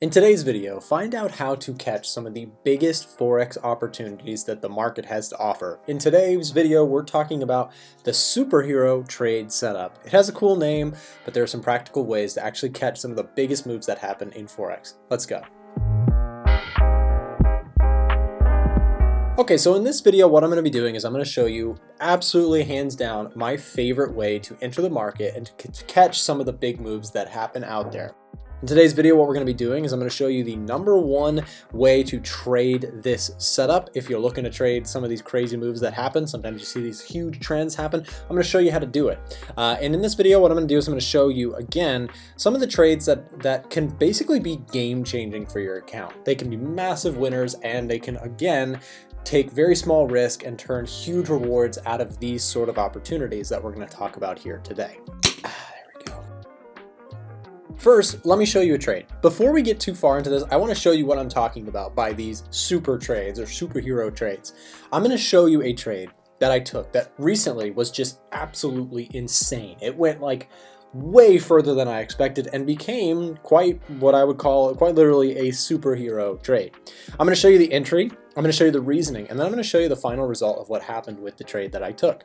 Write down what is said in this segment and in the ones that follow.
In today's video, find out how to catch some of the biggest Forex opportunities that the market has to offer. In today's video, we're talking about the SuperHero trade setup. It has a cool name, but there are some practical ways to actually catch some of the biggest moves that happen in Forex. Let's go. Okay, so in this video, what I'm going to be doing is I'm going to show you absolutely hands down my favorite way to enter the market and to catch some of the big moves that happen out there. In today's video, what we're going to be doing is I'm going to show you the #1 way to trade this setup. If you're looking to trade some of these crazy moves that happen, sometimes you see these huge trends happen, I'm going to show you how to do it. And in this video, what I'm going to do is I'm going to show you, again, some of the trades that can basically be game-changing for your account. They can be massive winners, and they can, again, take very small risk and turn huge rewards out of these sort of opportunities that we're going to talk about here today. First, let me show you a trade. Before we get too far into this, I want to show you what I'm talking about by these super trades or superhero trades. I'm going to show you a trade that I took that recently was just absolutely insane. It went like way further than I expected and became quite what I would call quite literally a superhero trade. I'm going to show you the entry, I'm going to show you the reasoning, and then I'm going to show you the final result of what happened with the trade that I took.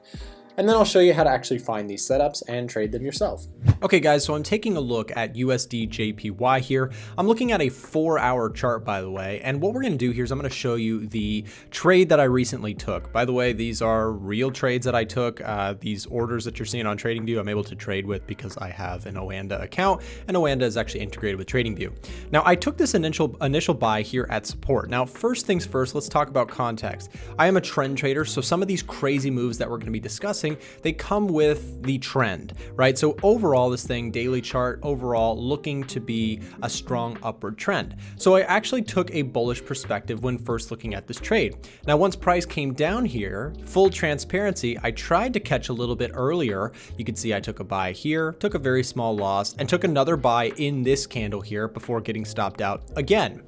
And then I'll show you how to actually find these setups and trade them yourself. Okay guys, so I'm taking a look at USDJPY here. I'm looking at a 4-hour chart, by the way, and what we're gonna do here is I'm gonna show you the trade that I recently took. By the way, these are real trades that I took. These orders that you're seeing on TradingView, I'm able to trade with because I have an Oanda account, and Oanda is actually integrated with TradingView. Now, I took this initial buy here at support. Now, first things first, let's talk about context. I am a trend trader, so some of these crazy moves that we're gonna be discussing, they come with the trend, right? So overall, this thing, daily chart, overall looking to be a strong upward trend. So I actually took a bullish perspective when first looking at this trade. Now, once price came down here, full transparency, I tried to catch a little bit earlier. You can see I took a buy here, took a very small loss, and took another buy in this candle here before getting stopped out again.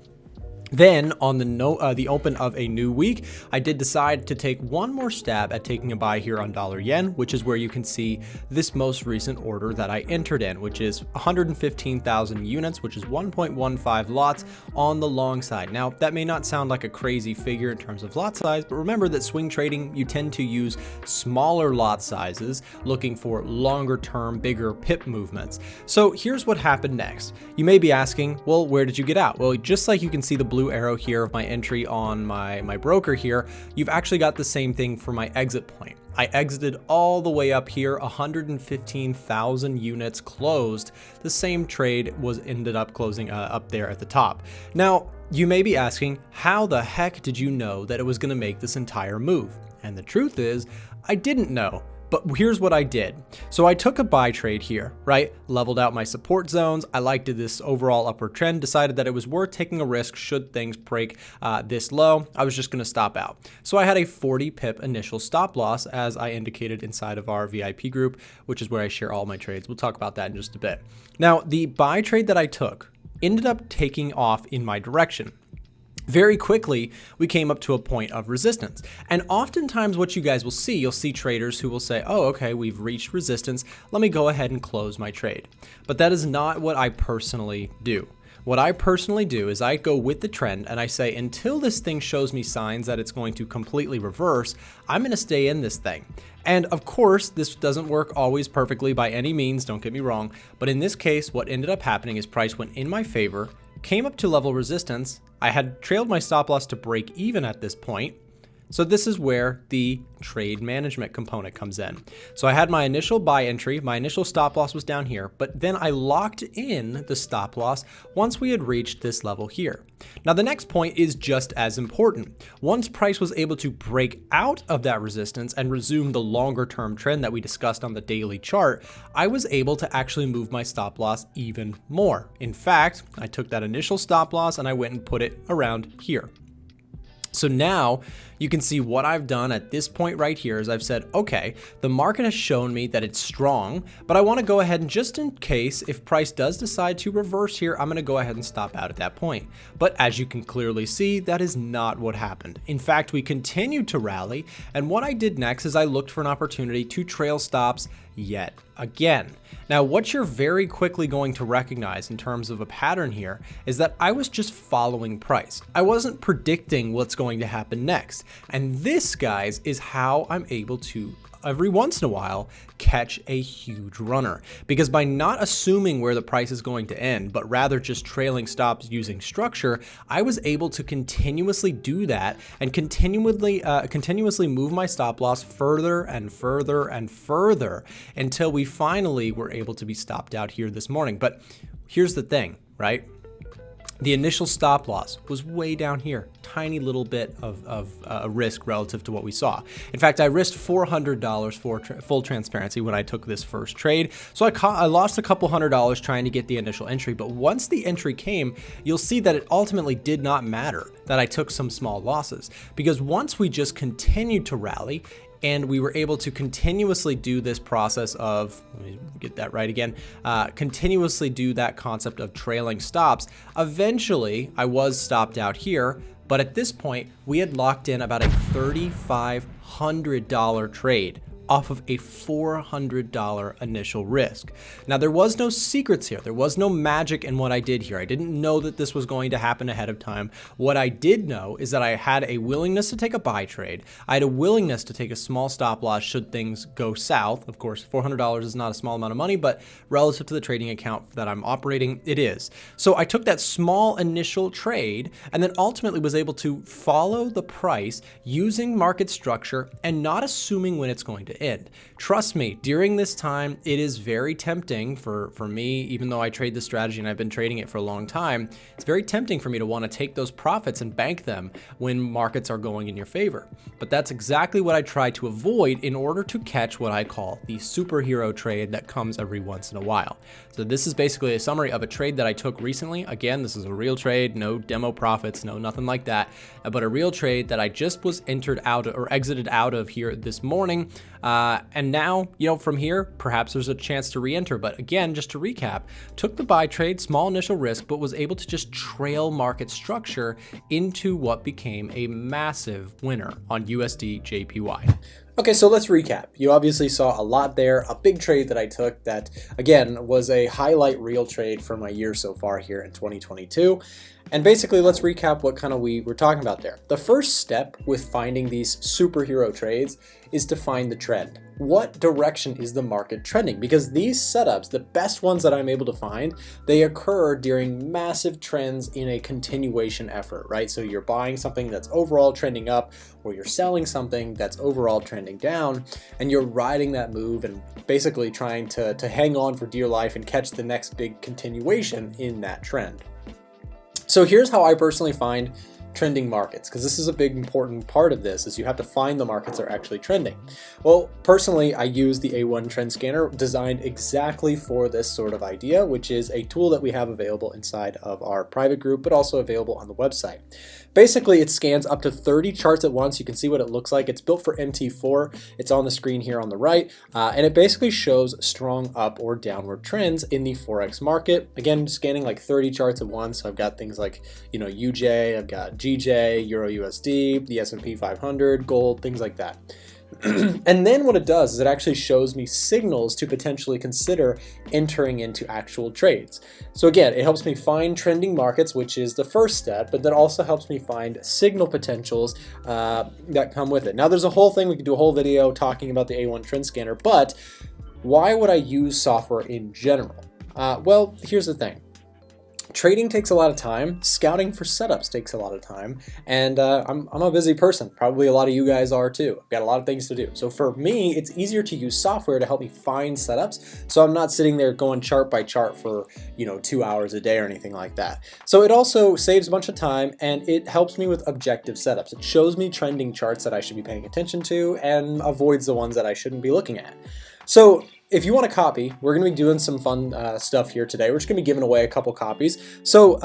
Then on the open of a new week, I did decide to take one more stab at taking a buy here on dollar yen, which is where you can see this most recent order that I entered in, which is 115,000 units, which is 1.15 lots on the long side. Now, that may not sound like a crazy figure in terms of lot size, but remember that swing trading, you tend to use smaller lot sizes, looking for longer term, bigger pip movements. So here's what happened next. You may be asking, well, where did you get out? Well, just like you can see the blue arrow here of my entry on my broker here, you've actually got the same thing for my exit point. I exited all the way up here, 115,000 units closed. The same trade ended up closing up there at the top. Now, you may be asking, how the heck did you know that it was going to make this entire move? And the truth is, I didn't know. But here's what I did. So I took a buy trade here, right? Leveled out my support zones. I liked this overall upward trend, decided that it was worth taking a risk should things break this low. I was just gonna stop out. So I had a 40 pip initial stop loss, as I indicated inside of our VIP group, which is where I share all my trades. We'll talk about that in just a bit. Now, the buy trade that I took ended up taking off in my direction. Very quickly, we came up to a point of resistance. And oftentimes what you guys will see, you'll see traders who will say, oh, okay, we've reached resistance. Let me go ahead and close my trade. But that is not what I personally do. What I personally do is I go with the trend and I say, until this thing shows me signs that it's going to completely reverse, I'm going to stay in this thing. And of course, this doesn't work always perfectly by any means, don't get me wrong. But in this case, what ended up happening is price went in my favor, came up to level resistance. I had trailed my stop loss to break even at this point. So this is where the trade management component comes in. So I had my initial buy entry, my initial stop loss was down here, but then I locked in the stop loss once we had reached this level here. Now the next point is just as important. Once price was able to break out of that resistance and resume the longer term trend that we discussed on the daily chart, I was able to actually move my stop loss even more. In fact, I took that initial stop loss and I went and put it around here. So now you can see what I've done at this point right here is I've said, okay, the market has shown me that it's strong, but I want to go ahead and just in case if price does decide to reverse here, I'm going to go ahead and stop out at that point. But as you can clearly see, that is not what happened. In fact, we continued to rally. And what I did next is I looked for an opportunity to trail stops yet again. Now, what you're very quickly going to recognize in terms of a pattern here is that I was just following price. I wasn't predicting what's going to happen next. And this, guys, is how I'm able to every once in a while catch a huge runner, because by not assuming where the price is going to end, but rather just trailing stops using structure, I was able to continuously do that and continuously move my stop loss further and further and further until we finally were able to be stopped out here this morning. But here's the thing, right? The initial stop loss was way down here, tiny little bit of risk relative to what we saw. In fact, I risked $400 for full transparency when I took this first trade. So I lost a couple $100 trying to get the initial entry. But once the entry came, you'll see that it ultimately did not matter that I took some small losses, because once we just continued to rally, and we were able to continuously do this process of, let me get that right again, continuously do that concept of trailing stops. Eventually, I was stopped out here, but at this point, we had locked in about a $3,500 trade off of a $400 initial risk. Now, there was no secrets here. There was no magic in what I did here. I didn't know that this was going to happen ahead of time. What I did know is that I had a willingness to take a buy trade. I had a willingness to take a small stop loss should things go south. Of course, $400 is not a small amount of money, but relative to the trading account that I'm operating, it is. So I took that small initial trade and then ultimately was able to follow the price using market structure and not assuming when it's going to end. Trust me, during this time, it is very tempting for me, even though I trade this strategy and I've been trading it for a long time, it's very tempting for me to want to take those profits and bank them when markets are going in your favor. But that's exactly what I try to avoid in order to catch what I call the superhero trade that comes every once in a while. So this is basically a summary of a trade that I took recently. Again, this is a real trade, no demo profits, no nothing like that, but a real trade that I just was entered out or exited out of here this morning. And now, from here, perhaps there's a chance to re-enter. But again, just to recap, took the buy trade, small initial risk, but was able to just trail market structure into what became a massive winner on USDJPY. Okay, so let's recap. You obviously saw a lot there, a big trade that I took that, again, was a highlight reel trade for my year so far here in 2022. And basically, let's recap what we were talking about there. The first step with finding these superhero trades is to find the trend. What direction is the market trending? Because these setups, the best ones that I'm able to find, they occur during massive trends in a continuation effort, right? So you're buying something that's overall trending up, or you're selling something that's overall trending down, and you're riding that move and basically trying to hang on for dear life and catch the next big continuation in that trend. So here's how I personally find trending markets, because this is a big important part of this, is you have to find the markets that are actually trending. Well, personally, I use the A1 trend scanner designed exactly for this sort of idea, which is a tool that we have available inside of our private group, but also available on the website. Basically, it scans up to 30 charts at once. You can see what it looks like. It's built for MT4. It's on the screen here on the right, and it basically shows strong up or downward trends in the Forex market. Again, scanning like 30 charts at once. So I've got things like, UJ, I've got GJ, Euro USD, the S&P 500, gold, things like that. And then what it does is it actually shows me signals to potentially consider entering into actual trades. So again, it helps me find trending markets, which is the first step, but that also helps me find signal potentials that come with it. Now there's a whole thing, we could do a whole video talking about the A1 trend scanner, but why would I use software in general? Well, here's the thing. Trading takes a lot of time, scouting for setups takes a lot of time, and I'm a busy person. Probably a lot of you guys are too. I've got a lot of things to do. So for me, it's easier to use software to help me find setups, so I'm not sitting there going chart by chart for 2 hours a day or anything like that. So it also saves a bunch of time, and it helps me with objective setups. It shows me trending charts that I should be paying attention to and avoids the ones that I shouldn't be looking at. So if you want a copy, we're going to be doing some fun stuff here today. We're just going to be giving away a couple copies. So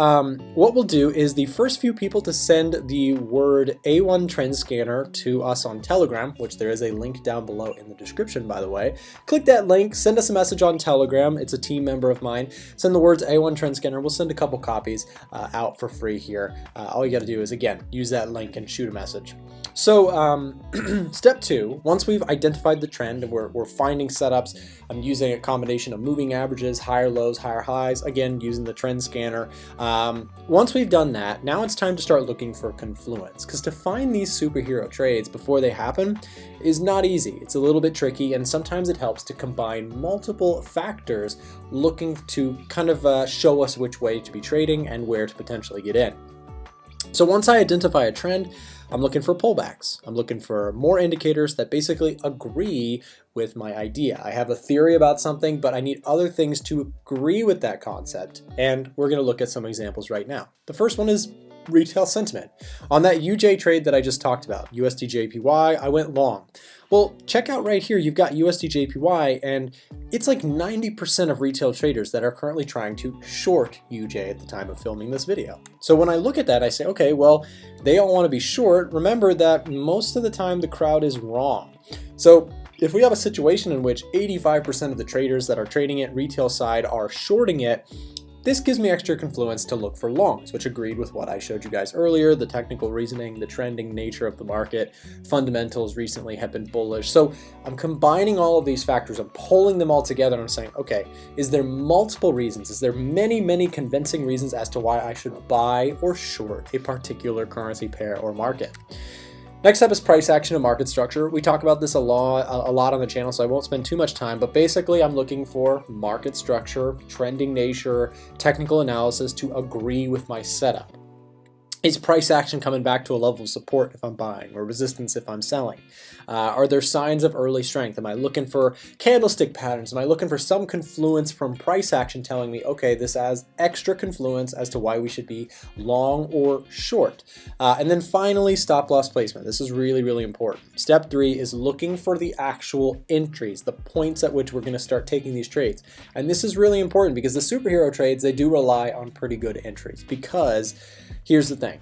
what we'll do is the first few people to send the word A1 Trend Scanner to us on Telegram, which there is a link down below in the description, by the way. Click that link, send us a message on Telegram. It's a team member of mine. Send the words A1 Trend Scanner. We'll send a couple copies out for free here. All you got to do is, again, use that link and shoot a message. So step 2, once we've identified the trend and we're finding setups, I'm using a combination of moving averages, higher lows, higher highs, again, using the trend scanner. Once we've done that, now it's time to start looking for Confluence, because to find these superhero trades before they happen is not easy. It's a little bit tricky, and sometimes it helps to combine multiple factors looking to kind of show us which way to be trading and where to potentially get in. So once I identify a trend, I'm looking for pullbacks. I'm looking for more indicators that basically agree with my idea. I have a theory about something, but I need other things to agree with that concept. And we're going to look at some examples right now. The first one is retail sentiment. On that UJ trade that I just talked about, USDJPY, I went long. Well, check out right here, you've got USDJPY, and it's like 90% of retail traders that are currently trying to short UJ at the time of filming this video. So when I look at that, I say, okay, well, they all want to be short. Remember that most of the time the crowd is wrong. So if we have a situation in which 85% of the traders that are trading it retail side are shorting it, this gives me extra confluence to look for longs, which agreed with what I showed you guys earlier, the technical reasoning, the trending nature of the market, fundamentals recently have been bullish. So I'm combining all of these factors, I'm pulling them all together, and I'm saying, okay, is there multiple reasons? Is there many, many convincing reasons as to why I should buy or short a particular currency pair or market? Next up is price action and market structure. We talk about this a lot on the channel, so I won't spend too much time, but basically I'm looking for market structure, trending nature, technical analysis to agree with my setup. Is price action coming back to a level of support if I'm buying or resistance if I'm selling? Are there signs of early strength? Am I looking for candlestick patterns? Am I looking for some confluence from price action telling me, okay, this has extra confluence as to why we should be long or short? And then finally, stop loss placement. This is really, really important. Step 3 is looking for the actual entries, the points at which we're going to start taking these trades. And this is really important because the superhero trades, they do rely on pretty good entries because here's the thing.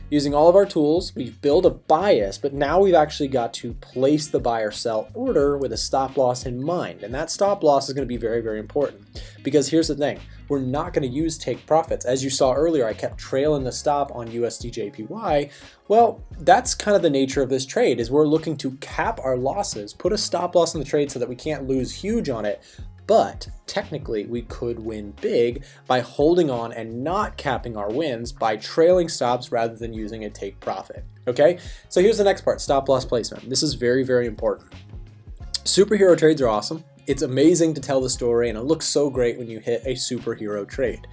Using all of our tools, we've built a bias, but now we've actually got to place the buy or sell order with a stop loss in mind. And that stop loss is going to be very, very important because here's the thing. We're not going to use take profits. As you saw earlier, I kept trailing the stop on USDJPY. Well, that's kind of the nature of this trade is we're looking to cap our losses, put a stop loss in the trade so that we can't lose huge on it. But technically, we could win big by holding on and not capping our wins by trailing stops rather than using a take profit. Okay, so here's the next part, stop loss placement. This is very, very important. Superhero trades are awesome. It's amazing to tell the story, and it looks so great when you hit a superhero trade.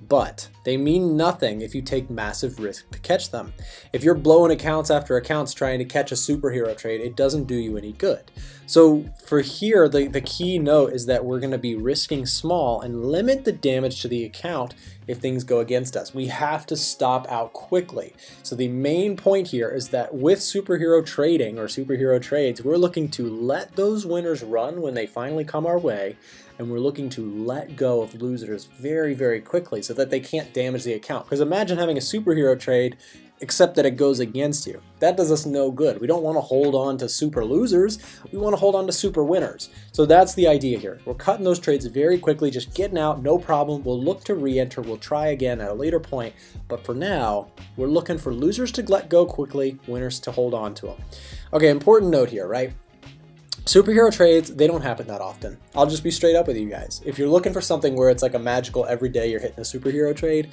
But they mean nothing if you take massive risk to catch them. If you're blowing accounts after accounts trying to catch a superhero trade, it doesn't do you any good. So for here, the key note is that we're going to be risking small and limit the damage to the account if things go against us. We have to stop out quickly. So the main point here is that with superhero trading or superhero trades, we're looking to let those winners run when they finally come our way, and we're looking to let go of losers very, very quickly so that they can't damage the account. Because imagine having a superhero trade except that it goes against you. That does us no good. We don't want to hold on to super losers. We want to hold on to super winners. So that's the idea here. We're cutting those trades very quickly, just getting out, no problem. We'll look to re-enter. We'll try again at a later point. But for now, we're looking for losers to let go quickly, winners to hold on to them. Okay, important note here, right? Superhero trades, they don't happen that often. I'll just be straight up with you guys. If you're looking for something where it's like a magical every day you're hitting a superhero trade,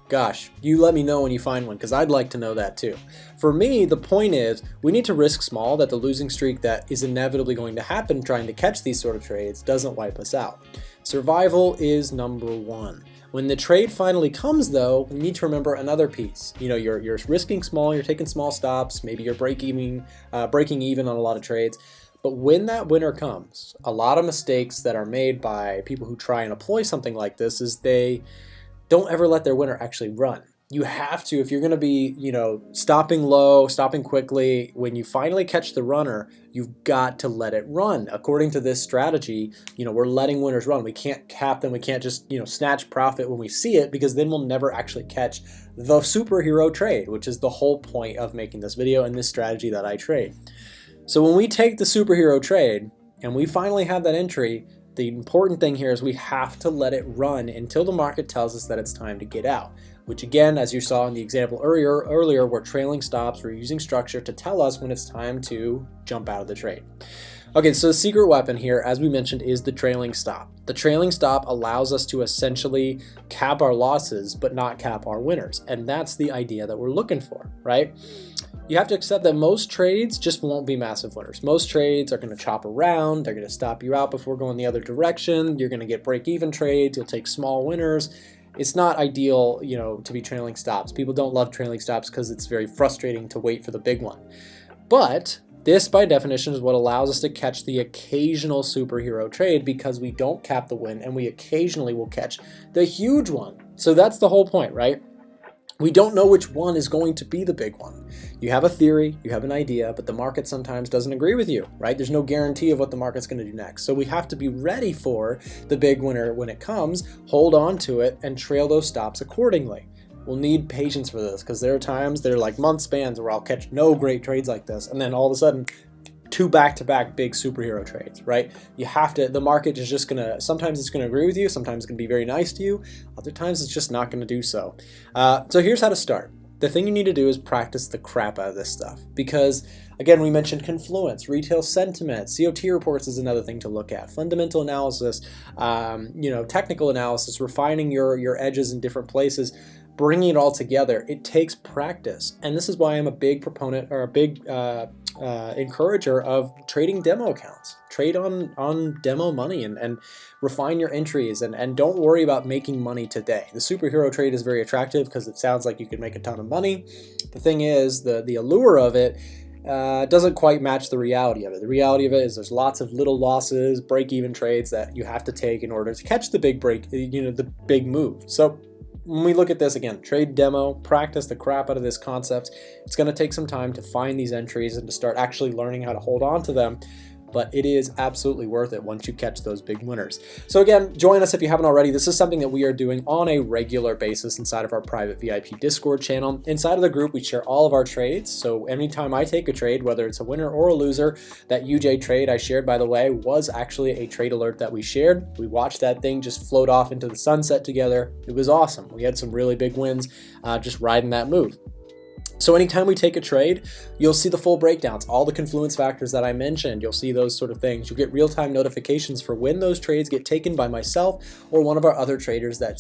gosh, you let me know when you find one because I'd like to know that too. For me, the point is we need to risk small that the losing streak that is inevitably going to happen trying to catch these sort of trades doesn't wipe us out. Survival is number one. When the trade finally comes though, we need to remember another piece. You know, you're risking small, you're taking small stops, maybe you're breaking even on a lot of trades. But when that winner comes, a lot of mistakes that are made by people who try and employ something like this is they don't ever let their winner actually run. You have to, if you're going to be, stopping low, stopping quickly, when you finally catch the runner, you've got to let it run. According to this strategy, we're letting winners run. We can't cap them. We can't just, snatch profit when we see it because then we'll never actually catch the superhero trade, which is the whole point of making this video and this strategy that I trade. So when we take the superhero trade and we finally have that entry, the important thing here is we have to let it run until the market tells us that it's time to get out, which again, as you saw in the example earlier, we're trailing stops, we're using structure to tell us when it's time to jump out of the trade. Okay, so the secret weapon here, as we mentioned, is the trailing stop. The trailing stop allows us to essentially cap our losses, but not cap our winners. And that's the idea that we're looking for, right? You have to accept that most trades just won't be massive winners. Most trades are going to chop around. They're going to stop you out before going the other direction. You're going to get break-even trades. You'll take small winners. It's not ideal, to be trailing stops. People don't love trailing stops because it's very frustrating to wait for the big one. But this, by definition, is what allows us to catch the occasional superhero trade because we don't cap the win and we occasionally will catch the huge one. So that's the whole point, right? We don't know which one is going to be the big one. You have a theory, you have an idea, but the market sometimes doesn't agree with you, right? There's no guarantee of what the market's going to do next. So we have to be ready for the big winner when it comes, hold on to it, and trail those stops accordingly. We'll need patience for this because there are times, there are like month spans where I'll catch no great trades like this, and then all of a sudden, 2 back-to-back big superhero trades, right? You have to, the market is just gonna, sometimes it's gonna agree with you, sometimes it's gonna be very nice to you, other times it's just not gonna do so. So here's how to start. The thing you need to do is practice the crap out of this stuff because, again, we mentioned Confluence, retail sentiment, COT reports is another thing to look at, fundamental analysis, technical analysis, refining your edges in different places, bringing it all together. It takes practice, and this is why I'm a big proponent or a big encourager of trading demo accounts. Trade on demo money and refine your entries and don't worry about making money today. The superhero trade is very attractive because it sounds like you can make a ton of money. The thing is, the allure of it doesn't quite match the reality of it. The reality of it is there's lots of little losses, break-even trades that you have to take in order to catch the big break, the big move. So when we look at this again, trade demo, practice the crap out of this concept. It's going to take some time to find these entries and to start actually learning how to hold on to them. But it is absolutely worth it once you catch those big winners. So again, join us if you haven't already. This is something that we are doing on a regular basis inside of our private VIP Discord channel. Inside of the group, we share all of our trades. So anytime I take a trade, whether it's a winner or a loser, that UJ trade I shared, by the way, was actually a trade alert that we shared. We watched that thing just float off into the sunset together. It was awesome. We had some really big wins just riding that move. So anytime we take a trade, you'll see the full breakdowns, all the confluence factors that I mentioned. You'll see those sort of things. You'll get real-time notifications for when those trades get taken by myself or one of our other traders that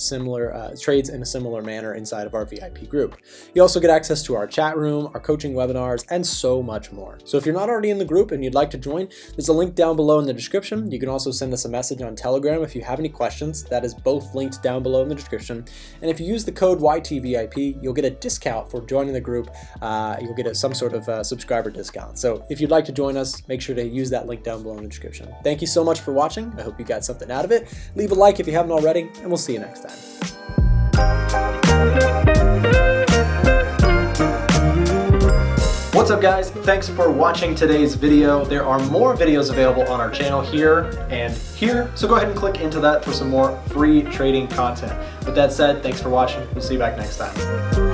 trades in a similar manner inside of our VIP group. You also get access to our chat room, our coaching webinars, and so much more. So if you're not already in the group and you'd like to join, there's a link down below in the description. You can also send us a message on Telegram if you have any questions. That is both linked down below in the description. And if you use the code YTVIP, you'll get a discount for joining the group. You'll get some sort of subscriber discount. So if you'd like to join us, make sure to use that link down below in the description. Thank you so much for watching. I hope you got something out of it. Leave a like if you haven't already, and we'll see you next time. What's up, guys? Thanks for watching today's video. There are more videos available on our channel here and here, so go ahead and click into that for some more free trading content. With that said, thanks for watching. We'll see you back next time.